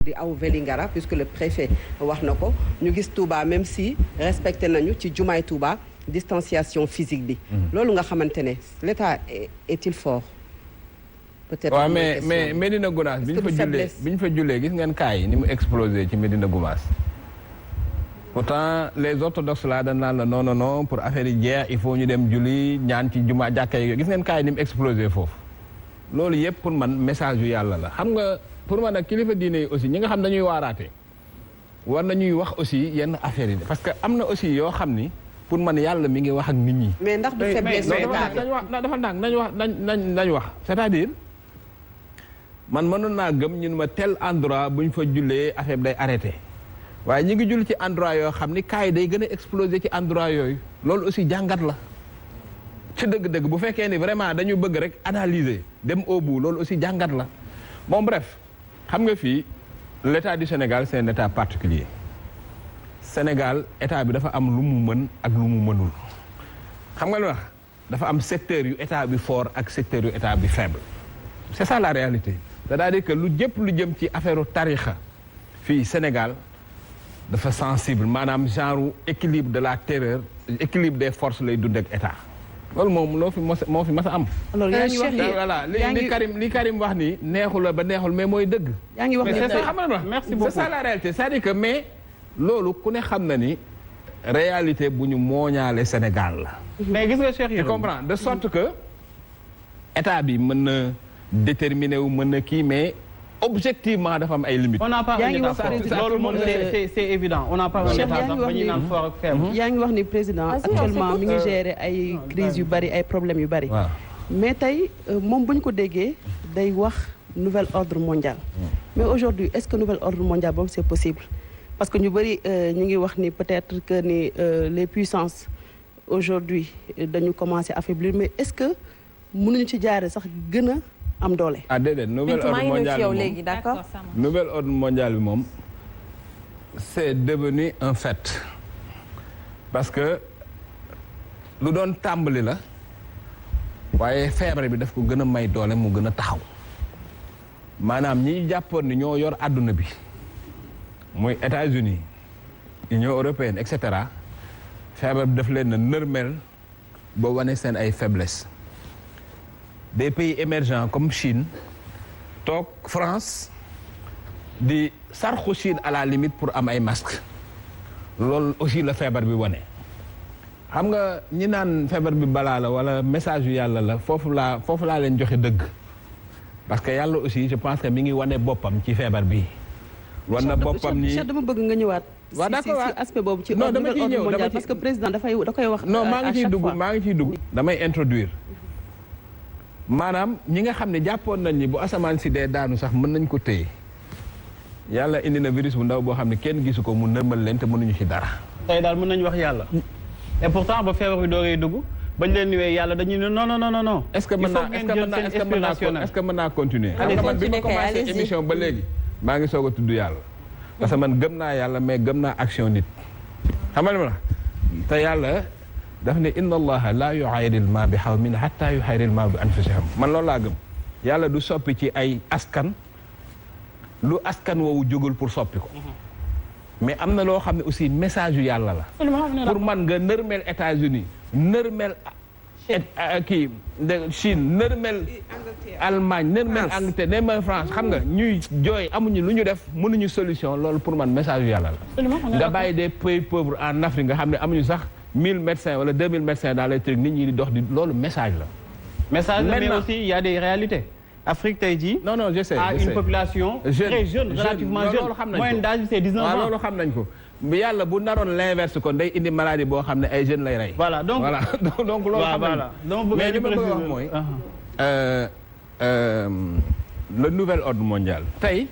di aw Vélingara puisque le préfet wax na ko ñu gis Touba même si respecté nañu ci jumaay Touba distanciation physique bi. loolu nga xamante ne l'État est-il fort. peut-être waaw mais Médina Gounass bi ñu fa jullee gis ngeen cas yi ni mu explosé ci Médina Gounass. pourtant les orthodoxes là dañ naan la non pour affaire yi jeex il faut ñu dem julli ñaan ci juma jàkka yi gis ngeen cas yi ni mu explosé foofu. loolu yëpp pour man message yu yàlla la xam nga pour man nag kilifa diine yi aussi ñi nga xam dañuy waaraate war nañuy wax aussi yenn affaires yi parce que am na aussi yoo xam ni pour man yàlla mi ngi wax ak nit ñi. mais ndax du faiblesse dafa nag nañ wax c'est-à-dire man mënoon naa gëm ñun ma tel endroit bu ñu fa jullee affaire bi day arrêté waaye ñi ngi jull ci endroit yoo xam ni cas yi day gën a exploser ci endroit yooyu loolu aussi jàngat la. ci dëgg-dëgg bu fekkee ni vraiment dañu bëgg rek analyser dem au bout loolu aussi jàngat la bon bref xam nga fii l'état du Sénégal c'est un état particulier Sénégal état bi dafa am lu mu mën ak lu mu mënul xam nga lu wax dafa am secteur yu état bi fort ak secteur yu état bi faible c'est ça la réalité c'est-à-dire que lu jëm ci affaire tarixa fii Sénégal dafa sensible maanaam genre équilibre de la terreur équilibre des forces lay dund ak état loolu moom moo fi mas a am. alors yaa ngi wax ni voilà li Karim wax ni neexul la ba neexul mais mooy dëgg. yaa ngi wax ni c'est ça xam nga merci beaucoup c'est ça la réalité c'est-à-dire que mais loolu ku ne xam na ni réalité bu ñu mooñaale Sénégal la. mais gis nga Cheikh tu comprends de sorte que état bi mën na déterminer wu mën na kii mais objectivement dafa am ay limites. on n'a pas un état fort loolu moom c'est évident on n'a pas un état sax ba ñu naan fort ak faible. yaa ngi wax ni président actuellement mi ngi gérer ay crises yu bari ay problèmes yu bari. mais tey moom bu ñu ko déggee day wax nouvel ordre mondial. mais aujourd'hui est-ce que nouvel ordre mondial boobu c'est possible parce que ñu bari ñu ngi wax ni peut-être que ni les puissances aujourd'hui dañu commencer affaiblir mais est-ce que mënuñu ci jaare sax gën a am doole. ah déedéet nouvel ordre mondial bi moom d'accord nouvel ordre mondial bi moom c'est devenu un fait parce que lu doon tàmbali la waaye feebar bi daf ko gën a may doole mu gën a taxaw maanaam ñi jàppoon ni ñoo yor àdduna bi muy États-Unis Union européenne et cetera feebar bi daf leen na nërmel ba wane seen ay faiblesse des pays émergents comme Chine toog France di sarxu Chine à la limite pour am ay masques loolu aussi la feebar bi wane. xam nga ñi naan feebar bi balaa la wala message yu yàlla la foofu laa leen joxe dëgg parce que yàlla aussi je pense que mi ngi wane boppam ci feebar bi. wan na boppam ni Cheikh dama bëgg nga ñëwaat. waaw d'accord si aspect boobu ci non dama ciy ñëw mondial parce que président da koy wax. non maa ngi ciy dugg damay introduire. maanaam ñi nga xam ne jàppoon nañ ni bu asamaan si dee daanu sax mën nañ ko téye yàlla indi na virus bu ndaw boo xam ne kenn gisu ko mu nërmal leen te mënuñu ci dara. tey daal mën nañu wax yàlla. et pourtant ba feebar bi doogee dugg bañ leen niwee yàlla dañuy ne non. est-ce que mën naa continuer. xam nga man bi ma commencé émission ba léegi maa ngi soog a tudd yàlla. parce que man gëm naa yàlla mais gëm naa action nit. xam nga la te yàlla. daf ne inna allaha la yuhayril ma bi xawmin hatta yuhayril ma bi anfusihim man loolu laa gëm yàlla du soppi ci ay askan lu askan woowu jógul pour soppi ko mais am na loo xam ne aussi message yu yàlla la pour man nga nërmel États-Unis nërmel kii Chine nërmel Allemagne nërmel Angleterre nërmel France xam nga ñuy jooy amuñu lu ñu def mënuñu solution loolu pour man message yu yàlla la nga bàyyi des pays pauvres en Afrique nga xam ne amuñu sax 1000 médecins wala 2000 médecins dans les trucs nit ñi di dox di loolu message la. message la mais aussi il y a des réalités. Afrique tey jii. non je sais a une population. très jeune relativement jeune moyenne d'âge c'est 19 ans. waaw loolu xam nañ ko yàlla bu naroon l'inverse kon day indi maladie boo xam ne ay jeunes lay rey. voilà donc loolu xam nañ ko mais li ma bëgg a wax mooy. le nouvel ordre mondial. tey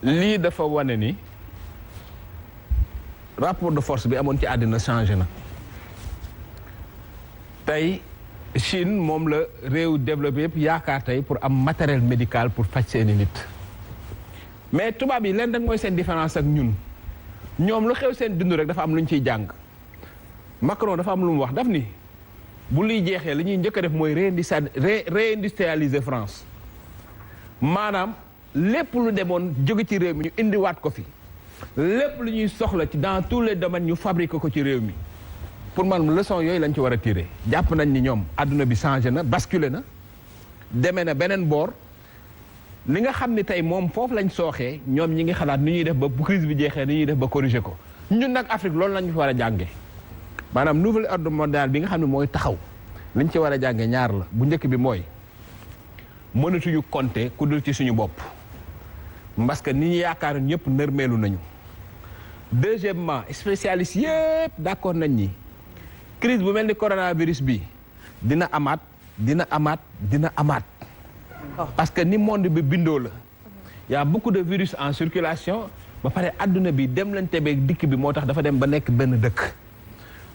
lii dafa wane ni. rapport de force bi amoon ci àddina changé na tey Chine moom la réew développé yëpp yaakaar tey pour am matériel médical pour faj seeni nit mais tubaab yi leen rek mooy seen différence ak ñun ñoom lu xew seen dund rek dafa am lu ñu ciy jàng Macron dafa am lu mu wax daf ni bu luy jeexee li ñuy njëkk a def mooy réindustrialiser France maanaam lépp lu demoon jóge ci réew mi ñu indiwaat ko fi lépp lu ñuy soxla ci dans tous les domaines ñu fabriquer ko ci réew mi pour man leçon yooyu lañ ci war a tirer jàpp nañ ni ñoom adduna bi changé na basculé na demee na beneen boor li nga xam ni tey moom foofu lañ sooxee ñoom ñi ngi xalaat ni ñuy def ba bu crise bi jeexee ni ñuy def ba corriger ko ñun nag Afrique loolu lañu fi war a jànge maanaam nouvel ordre mondial bi nga xam ne mooy taxaw liñ ci war a jànge ñaar la bu njëkk bi mooy mënatuñu compter ku dul ci suñu bopp parce que ni ñu yaakaar ñëpp nërmeelu nañu deuxièmement spécialistes yëpp d'accord nañ ni crise bu mel ni coronavirus bi dina amaat parce que ni monde bi bindoo la y a beaucoup de virus en circulation ba pare adduna bi dem lañ tebeeg dikk bi moo tax dafa dem ba nekk benn dëkk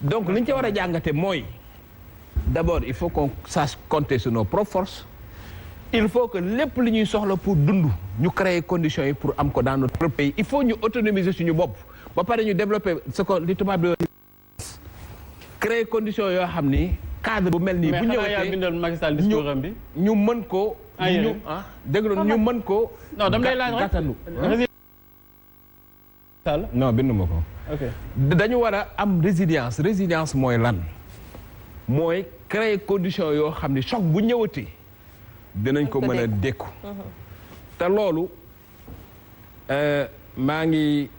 donc li ñu ci war a jàngate mooy d'abord il faut qu'on sache compter sur nos propres forces il faut que lépp li ñuy soxla pour dund ñu créer conditions yi pour am ko dans notre pays il faut ñu autonomiser suñu bopp ba pare ñu développer ce que li tubaab di créer conditions yoo xam ni cadre bu mel nii bu ñëwee bindal Macky Sall discours am bi ñu mën ko déglu ñu mën ko non dama lay laaj rek gàttalu Sall non bindu ma ko dañu war a am résilience mooy lan mooy créer conditions yoo xam ni choc bu ñëwati dinañ ko mën a dékku te loolu maa ngi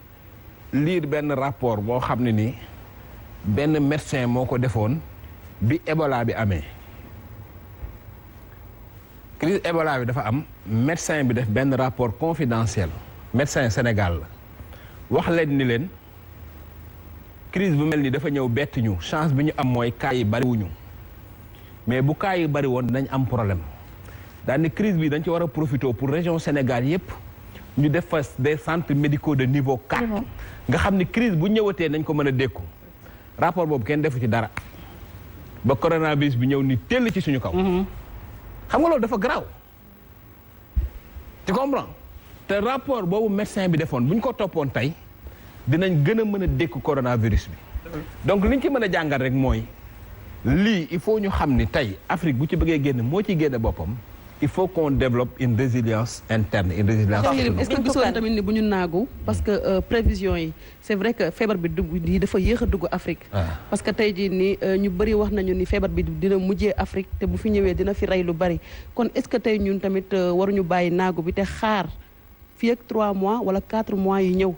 lire benn rapport boo xam ne ni benn médecin moo ko defoon bi Ebola bi amee crise Ebola bi dafa am médecin bi def benn rapport confidentiel médecin Sénégal la wax leen ni leen crise bu mel ni dafa ñëw bett ñu chance bi ñu am mooy cas yi bariwuñu mais bu cas yi bari woon dinañ am problème daal ni crise bi dañ ci war a profiter pour région Sénégal yépp ñu def fa des centres médicaux de niveau 4 nga xam ni crise bu ñëwatee nañ ko mën a dékku rapport boobu kenn defu ci dara ba coronavirus bi ñëw ni tell ci suñu kaw xam nga loolu dafa garaaw tu comprends te rapport boobu médecin bi defoon bu ñu ko toppoon tey dinañ gën a mën a dékku coronavirus bi donc liñ ci mën a jàngal rek mooy lii il faut ñu xam ni tey Afrique bu ci bëggee génn moo ciy génne boppam il faut qu'on développe une résilience interne une résilience est-ce que gisoon tamit ni bu ñu naagu parce que prévision yi c'est vrai que feebar bi dugg yi dafa yéex a dugg Afrique parce que tey jii ni ñu bëri wax nañu ni feebar bi dina mujjee Afrique te bu fi ñëwee dina fi rey lu bari kon est-ce que tey ñun tamit waruñu bàyyi naagu bi te xaar fii ak 3 mois wala 4 mois yi ñëw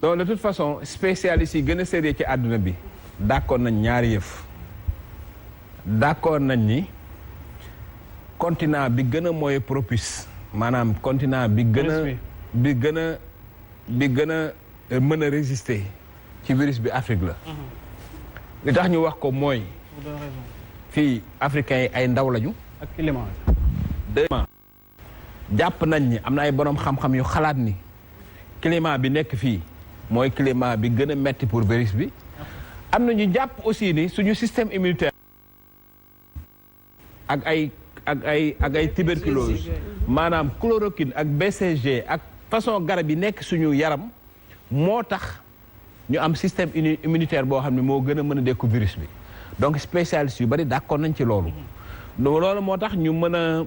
donc de toute façon spécialistes yi gën a sérieux ci àdduna bi d'accord nañ ñaari yëf d'accord nañ ni continent bi gën a mooy propice maanaam continent bi gën a mën a résister ci virus bi Afrique la li tax ñu wax ko mooy fii africains yi ay ndaw lañu ak climat jàpp nañ ni am na ay boroom xam-xam yu xalaat ni climat bi nekk fii mooy climat bi gën a metti pour virus bi am na ñu jàpp aussi ni suñu système immunitaire ak ay tuberculose maanaam chloroquine ak BCG ak façon garab yi nekk suñu yaram moo tax ñu am système immunitaire boo xam ne moo gën a mën a dékku virus bi donc spécialistes yu bari d'accord nañ ci loolu loolu moo tax ñu mën a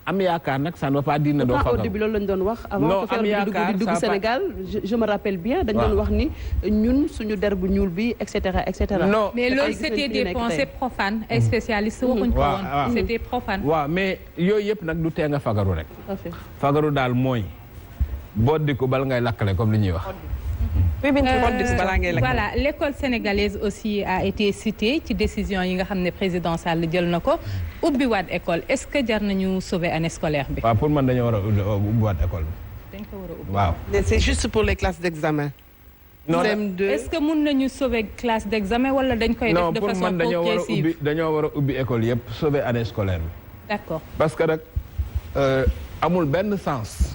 am yaakaar nag ça ne veut pas dire ne doo au début loolu lañ doon wax avant que feebar bi dugg Sénégal je me rappelle bien dañ doon wax ni ñun suñu der bu ñuul bi et cetera non mais loolu c'était des pensées profanes ay spécialistes waxuñ ko woon c'était profane waaw mais yooyu yëpp nag du tee nga fagaru rek fagaru daal mooy boddi ko bala ngay lakkale comme li ñuy wax voilà l'école sénégalaise aussi a été citée ci décision yi nga xam ne président Sall jël na ko ubbi waat école est-ce que jar nañu sauver année scolaire bi waaw pour man dañoo war a ubbi waat école bi dañ ko war a ubbi waaw c'est juste pour les classes d'examen non est-ce que mun nañu sauver classe d'examen wala dañ koy def de façon progressive dañoo war a ubbi école yëpp sauver année scolaire bi d'accord parce que nag amul benn sens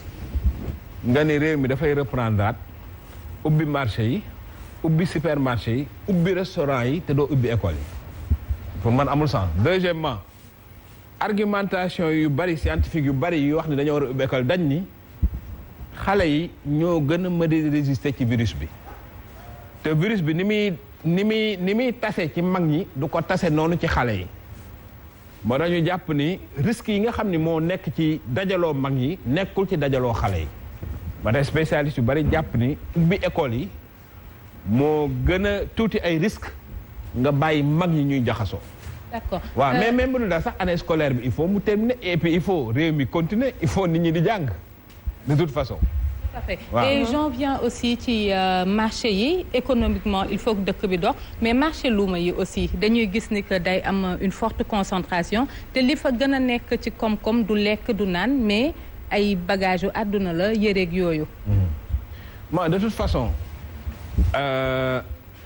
nga ni réew mi dafay reprendre ubbi marché yi ubbi supermarché yi ubbi restaurant yi te doo ubbi école yi pour man amul sens deuxièmement argumentation yu bari scientifique yu bari yu wax ni dañoo war a ubbi école dañ ni xale yi ñoo gën a mën a résister ci virus bi te virus bi ni muy tase ci mag ñi du ko tase noonu ci xale yi moo dañu jàpp ni risques yi nga xam ni moo nekk ci dajaloo mag yi nekkul ci dajaloo xale yi ma tax spécialiste yu bari jàpp ni ubbi école yi moo gën a tuuti ay risques nga bàyyi mag yi ñuy jaxasoo. D'accord. waaw mais même bu dul daal sax année scolaire bi il faut mu terminer et puis il faut réew mi continuer il faut nit ñi di jàng de toute façon. Tout à fait. Et j'en viens aussi ci marché yi économiquement il faut que dëkk bi dox mais marché luuma yi aussi dañuy gis ni que day am une forte concentration te li fa gën a nekk ci koom-koom du lekk du naan mais ay bagages yu àdduna la yëreeg yooyu. bon de toute façon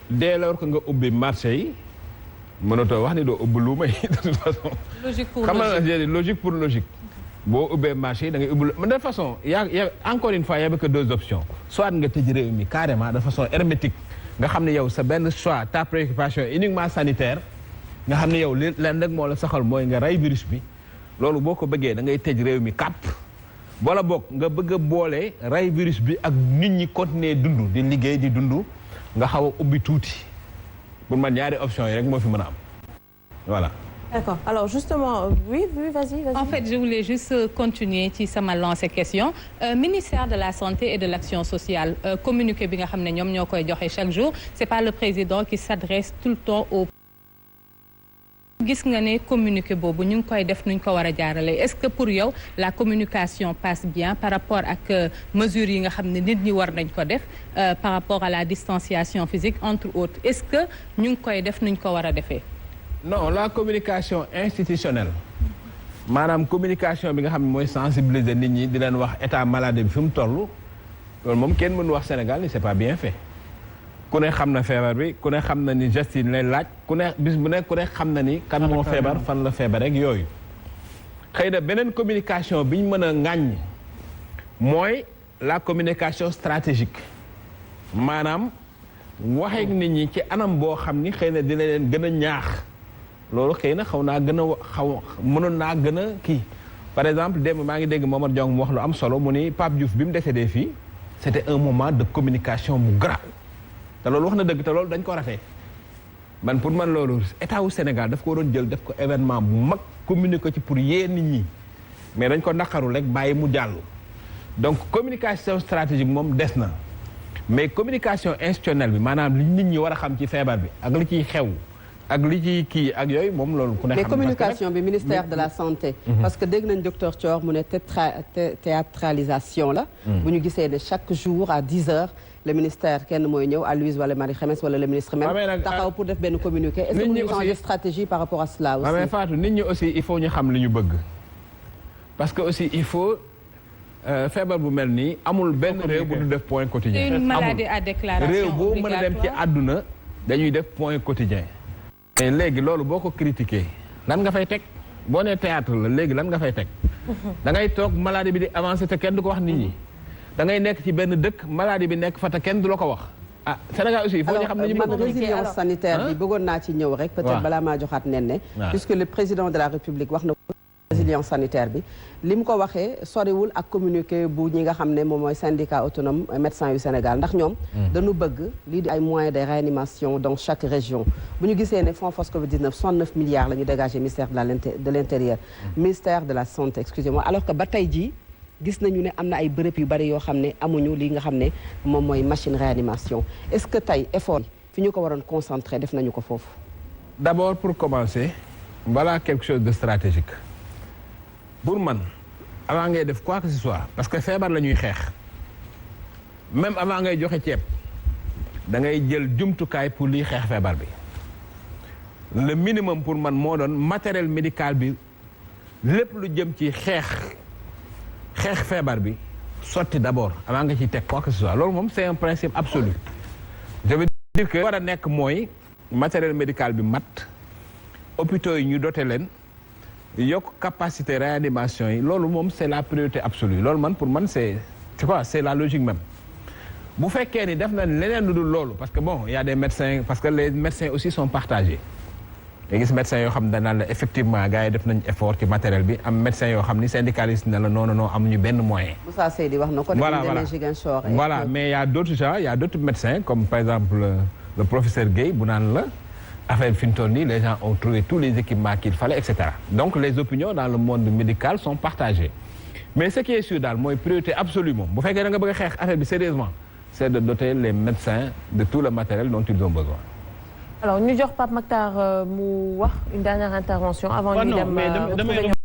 dès lors que nga ubbi marché yi mënatoo wax ni doo ubbi luuma yi de toute façon. logique pour xam logique nga logique pour logique. boo ubbee marché yi da ngay ubbi mais de toute façon y' a encore une fois y' avait que deux options soit nga tëj réew mi carrément de façon hermétique nga xam ne yow sa benn choix ta préoccupation uniquement sanitaire nga xam ne yow li leen rek moo la saxal mooy nga rey virus bi loolu boo ko bëggee da ngay tëj réew mi kàpp wala boog nga bëgg a boole rey virus bi ak nit ñi continuer dund di liggéey di dund nga xaw a ubbi tuuti pour man ñaari options yi rek moo fi mën a am voilà. D'accord. Alors justement, oui, vas-y. En fait, je voulais juste continuer ci sama lancer question ministère de la santé et de l'action sociale communiqué bi nga xam ne ñoom ñoo koy joxe chaque jour c'est pas le président qui s'adresse tout le temps au gis nga ne communiqué boobu ñu ngi koy def nuñ ko war a jaarale est-ce que pour yow la communication passe bien par rapport ak mesures yi nga xam ne nit ñi war nañ ko def par rapport à la distanciation physique entre autres est-ce que ñu ngi koy def nuñ ko war a defee non la communication institutionnelle maanaam communication bi nga xam ne mooy sensibiliser nit ñi di leen wax état maladie bi fi mu toll loolu moom kenn mënu wax Sénégal ni c'est pas bien fait ku ne xam na feebar bi ku ne xam na ni gestes yi lay laaj ku ne bis bu ne ku ne xam na ni kan moo feebar fan la feebar rek yooyu xëy na beneen communication bi ñu mën a ŋàññ mooy la communication stratégique maanaam waxeek nit ñi ci anam boo xam ni xëy na dina leen gën a ñaax loolu xëy na xaw naa gën a mënoon naa gën a kii par exemple démb maa ngi dégg Momar Diong mu wax lu am solo mu ni Pape Diouf bi mu décédé fii c'était un moment de communication bu grave te loolu wax na dëgg te loolu dañ ko rafet man pour man loolu état wu Sénégal daf ko waroon jël def ko événement bu mag communiquer ci pour yee nit ñi mais dañ ko naqaru rek bàyyi mu jàll donc communication stratégique moom des na mais communication institutionnelle bi maanaam li nit ñi war a xam ci feebar bi ak li ciy xew ak li ci kii ak yooyu moom loolu ku ne xam mais communication bi ministère de la santé parce que dégg nañ docteur Thior mu ne théâtralisation la bu ñu gisee ne chaque jour à 10 heures le ministère kenn mooy ñëw à Louise wala Marie Khemesse wala le ministre même taxaw pour def benn communiqué est-ce que mënuñu changer stratégie par rapport à cela aussi mais Fatou nit ñi aussi il faut ñu xam li ñu bëgg parce que aussi il faut feebar bu mel nii amul benn réew bu du def point quotidien c'est une maladie à déclaration réew boo mën a dem ci àdduna dañuy def point quotidien mais léegi loolu boo ko critiquer lan nga fay teg boo nee théâtre la léegi lan nga fay teg da ngay toog maladie bi di avancer te kenn du ko wax nit ñi da ngay nekk ci benn dëkk maladie bi nekk fa te kenn du la ko wax ah Sénégal aussi il faut ñu xam ne ñu man résilience sanitaire bi bëggoon naa ci ñëw rek peut-être balaa maa joxaat nen puisque le président de la République wax na résilience sanitaire bi li mu ko waxee soriwul ak communiqué bu ñi nga xam ne moom mooy syndicat autonome médecins yu Sénégal ndax ñoom dañu bëgg lii di ay moyens de réanimation dans chaque région bu ñu gisee ne fonds force Covid-19 69 milliards la ñu dégagé ministère de l'intérieur ministère de la santé excusez-moi alors que ba tey jii gis nañu ne am na ay bërëb yu bari yoo xam ne amuñu li nga xam ne moom mooy machine réanimation est-ce que tey effort fi ñu ko waroon concentrer def nañu ko foofu d'abord pour commencer voilà quelque chose de stratégique pour man avant ngay def quoi que ce soit parce que feebar la ñuy xeex même avant ngay joxe ceeb da ngay jël jumtukaay pour liy xeex feebar bi le minimum pour man moo doon matériel médical bi lépp lu jëm ci xeex feebar bi sotti d'abord avant nga ciy teg quoi que ce soit loolu moom c'est un principe absolu je veux dire que war a nekk mooy matériel médical bi mat hôpitaux yi ñu doté leen yokk capacité réanimation yi loolu moom c'est la priorité absolue loolu man pour man c'est quoi c'est la logique même bu fekkee ni def na leneen lu dul loolu parce que bon il y a des médecins parce que les médecins aussi sont partagés nga gis médecins yoo xam ne danaan la effectivement gars yi def nañ effort ci matériel bi am médecins yoo xam ni syndicaliste ne la non amuñu benn moyen. Moussa Seydi wax na ko. voilà mais il y a d'autres gens il y a d'autres médecins comme par exemple le professeur Guèye bu naan la affaire bi fi mu toll nii les gens ont trouvé tous les équipements qu'il fallait et cetera donc les opinions dans le monde médical sont partagées mais ce qui est sûr daal mooy priorité absolue moom bu fekkee da nga bëgg a xeex affaire bi sérieusement c'est de doter les médecins de tout le matériel dont ils ont besoin. Alors ñu jox Pape Makhtar mu wax une dernière intervention avant ñu dem